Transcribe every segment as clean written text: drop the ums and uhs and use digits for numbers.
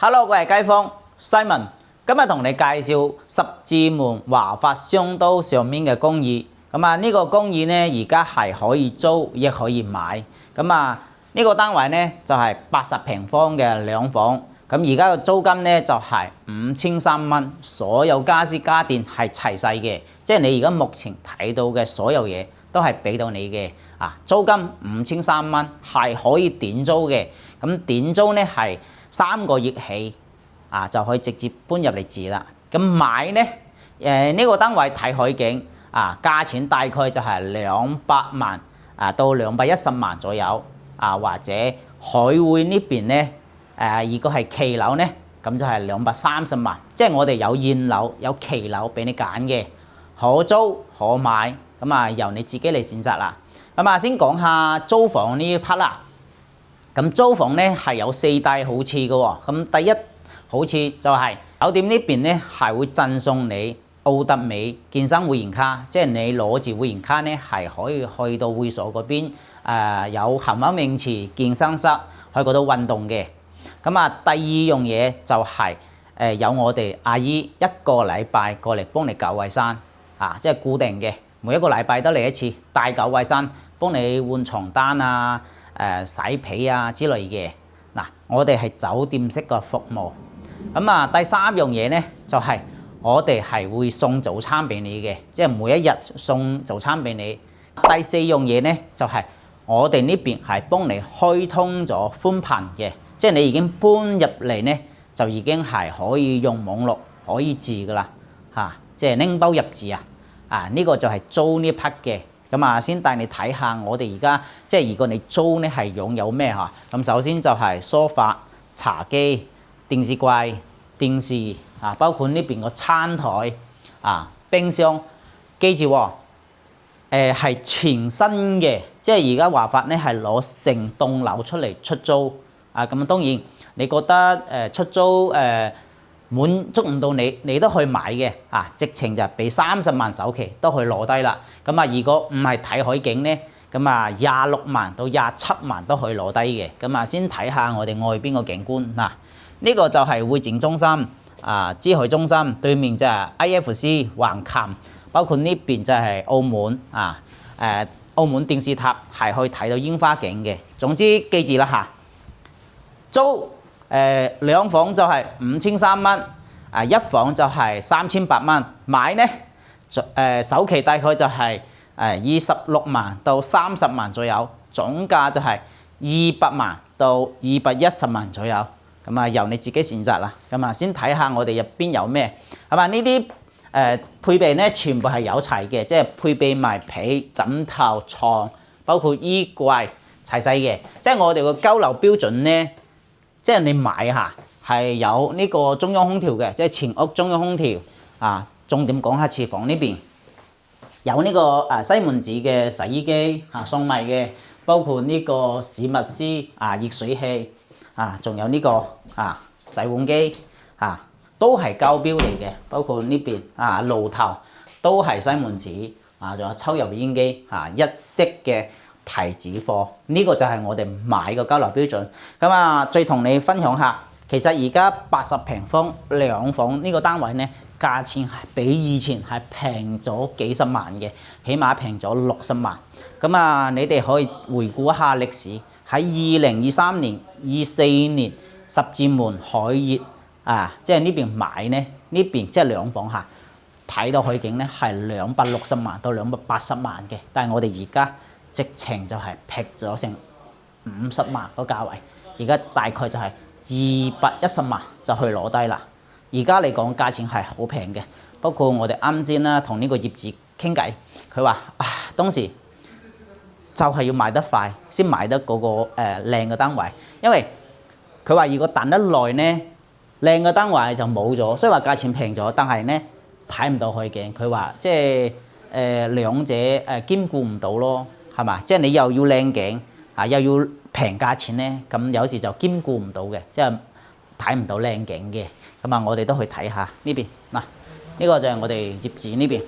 Hello， 我係街坊 Simon， 今日同你介紹十字門華發商都上面嘅公寓。呢個公寓呢，而家係可以租，亦可以買。呢個單位呢，就係80平方嘅兩房。而家嘅租金呢，就係5300蚊，所有家私家電係齊晒嘅，即係你而家目前睇到嘅所有嘢都係俾到你嘅。租金5300蚊係可以短租嘅。咁短租呢係3個月起，就可以直接搬入嚟住啦。咁買呢，呢個單位睇海景，價錢大概就係200萬到210萬左右。或者海匯呢邊呢，如果係期樓呢，咁就係230萬。即係我哋有現樓有期樓俾你揀嘅，可租可買，由你自己嚟選擇啦。先講下租房呢 part 啦。咁租房呢係有4大好處嘅喎。咁第一好處就係酒店呢邊呢係會贈送你奧特美健身會員卡，即係你攞住會員卡呢係可以去到會所嗰邊，有含溫泳池、健身室，去嗰度運動嘅。第二樣嘢就係有我哋阿姨1個禮拜過嚟幫你搞衞生，即係固定嘅，每一個禮拜都嚟一次，大搞衞生，幫你換床單洗被之類嘅。我哋係酒店式嘅服務。第三樣嘢呢，就係我哋係會送早餐俾你嘅，即係每一日送早餐俾你。第四樣嘢呢，就係我哋呢邊係幫你開通咗寬頻嘅，即係你已經搬入嚟呢，就已經係可以用網絡可以住噶啦，即係拎包入住呢個就係租呢 part 嘅。先帶你睇下我哋而家即係如果你租呢係擁有咩嚇？咁首先就係梳化、茶几、電視櫃、電視包括呢邊個餐台冰箱。記住係全新嘅，即係而家華發呢係攞成棟樓出嚟出租咁當然你覺得出租滿足唔到你，你都可以買嘅直情就俾30萬首期都可以攞低啦。如果唔係睇海景呢，26萬到27萬都可以攞低嘅。先睇下我哋外邊個景觀呢個就係會展中心珠海中心對面就係 IFC 橫琴，包括呢邊就係澳門澳門電視塔係可以睇到煙花景嘅。總之記住啦租兩房就係5300蚊，一房就係3800蚊。買呢首期大概就係26萬到30萬左右，總價就係200萬到210萬左右。由你自己選擇啦。先睇下我哋入邊有咩呢啲配備呢，全部係有齊嘅，即係配備埋被、枕頭、床，包括衣櫃齊晒嘅。即係我哋個交樓標準呢，即係你買係有呢個中央空調嘅，即係全屋中央空調重點講下廚房呢邊有呢個西門子嘅洗衣機送埋嘅，包括呢個史密斯熱水器仲有呢個洗碗機都係交標嚟嘅，包括呢邊爐頭都係西門子仲有抽油煙機一式嘅牌子貨。呢個就係我哋買嘅交樓標準。再同你分享下，其實而家80平方兩房呢個單位呢，價錢係比以前係平咗幾十萬嘅，起碼平咗60萬。你哋可以回顧一下歷史，喺2023年、24年十字門海悅即係呢邊買呢，呢邊即係兩房睇到海景呢係260萬到280萬嘅，但係我哋而家直情就係劈咗成50萬個價位，而家大概就係210萬就去攞低啦。而家嚟講價錢係好平嘅，包括我哋啱先啦同呢個業主傾偈，佢話當時就係要賣得快先買得嗰個靚嘅單位，因為佢話如果等得耐呢，靚嘅單位就冇咗，所以話價錢平咗，但係呢睇唔到海景。佢話即係兩者兼顧唔到咯，係嘛？即係你又要靚景又要平價錢呢，咁有時就兼顧唔到嘅，即係睇唔到靚景嘅。我哋都去睇下呢邊呢個就係我哋業主呢邊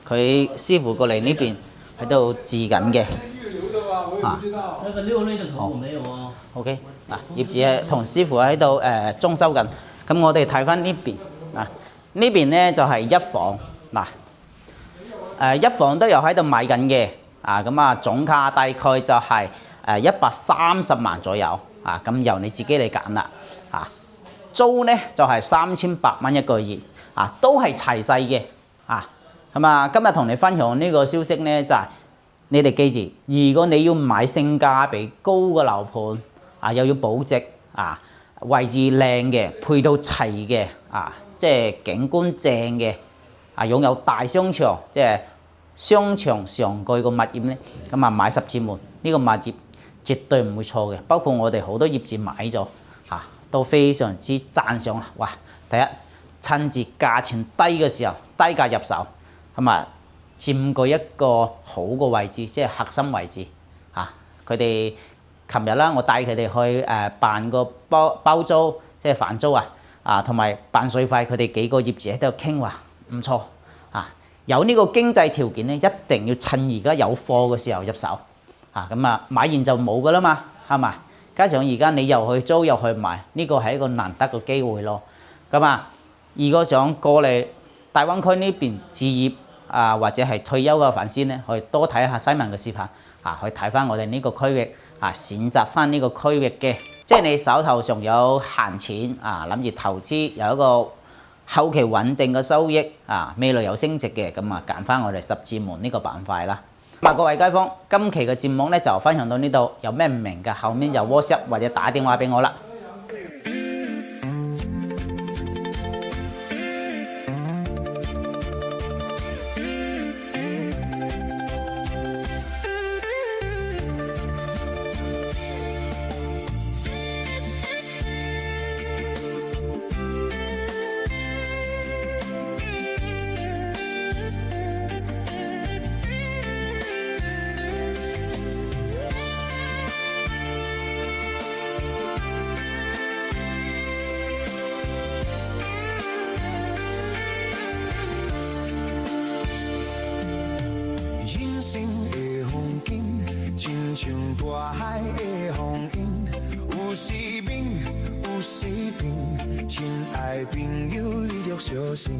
佢師傅過嚟呢邊喺度治緊嘅。啊。那個6類的頭我沒有哦。OK 嗱，葉子係同師傅喺度裝修緊。咁我哋睇翻呢邊啊，呢邊咧就係一房嗱，一房都有喺度買緊嘅啊。咁啊總價大概就係130萬左右啊。咁由你自己嚟揀啦啊。租咧就係3800蚊一個月啊，都係齊晒嘅啊。咁啊，今日同你分享呢個消息咧，就係、你哋記住，如果你要買性價比高嘅樓盤啊，又要保值啊，位置靚嘅，配套齊嘅啊，即係景觀正嘅啊，擁有大商場，即係商場上蓋個物業咧，咁啊買十字門呢個物業絕對唔會錯嘅。包括我哋好多業主買咗嚇，都非常之讚賞啊！哇，第一趁住價錢低嘅時候，低價入手，咁啊〜佔據一個好嘅位置，即係核心位置嚇。佢哋琴日啦，我帶佢哋去辦個包租，即係飯租啊，同埋辦水費。佢哋幾個業主喺度傾話唔錯啊。有呢個經濟條件咧，一定要趁而家有貨嘅時候入手啊。咁啊，買完就冇噶啦嘛，係咪？加上而家你又去租又去買，呢個係一個難得嘅機會咯。咁啊，如果想過嚟大灣區呢邊置業，啊，或者係退休嘅粉絲咧，可以多睇下西文嘅視頻啊，去睇翻我哋呢個區域啊，選擇翻呢個區域嘅，即係你手頭上有閒錢啊，諗住投資有一個後期穩定嘅收益啊，未來有升值嘅，咁啊揀翻我哋十字門呢個板塊啦。咁啊，各位街坊，今期嘅節目咧就分享到呢度，有咩唔明嘅，後面就 WhatsApp 或者打電話俾我啦。像大海的風景，有時冰，有時冰。親愛朋友，你著小心。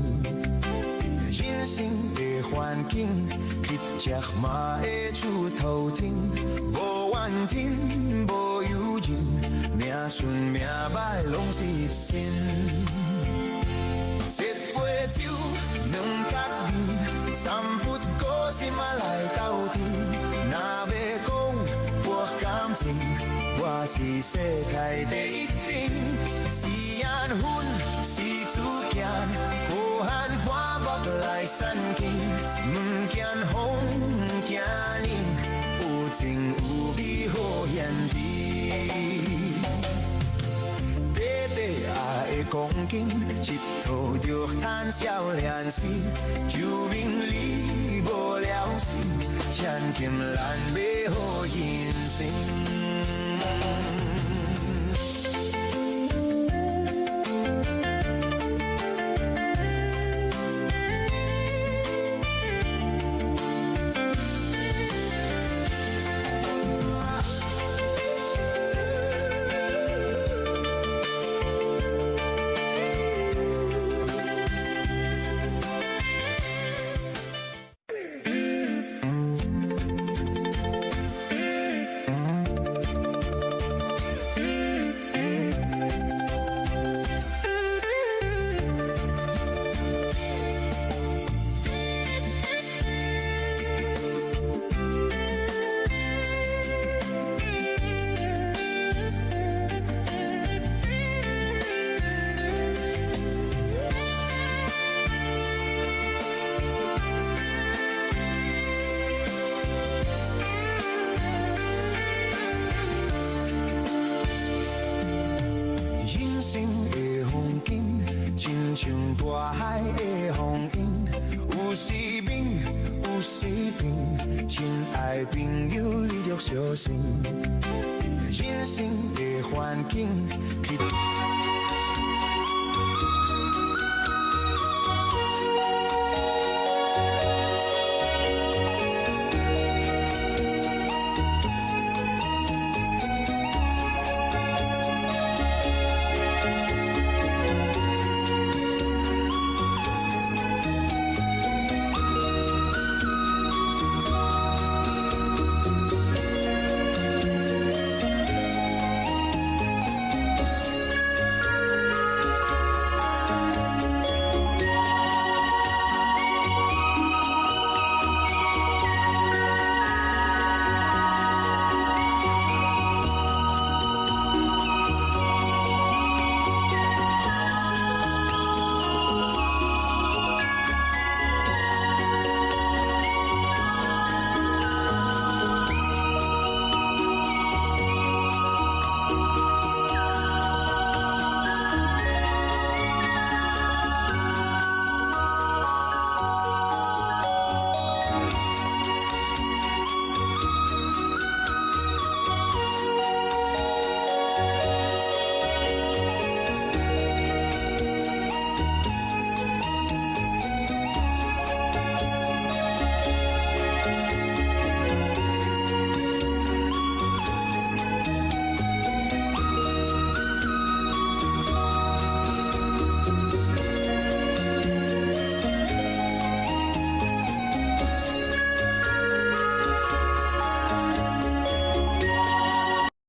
人生的環境，乞食嘛會出頭天，無怨天，無尤人，命順命歹攏是一身。一杯酒，兩角面，三不五時嘛來鬥陣。若要講博感情，我是世界第一等。是緣分，是主見，好漢破目來散見，唔驚風，驚冷，有情有義好現時。的光景，一途着嘆少年時，求名利無了時，千金難買好人生。像大海的風景，有時冰，有時冰。親愛朋友，你著小心。人生的環境。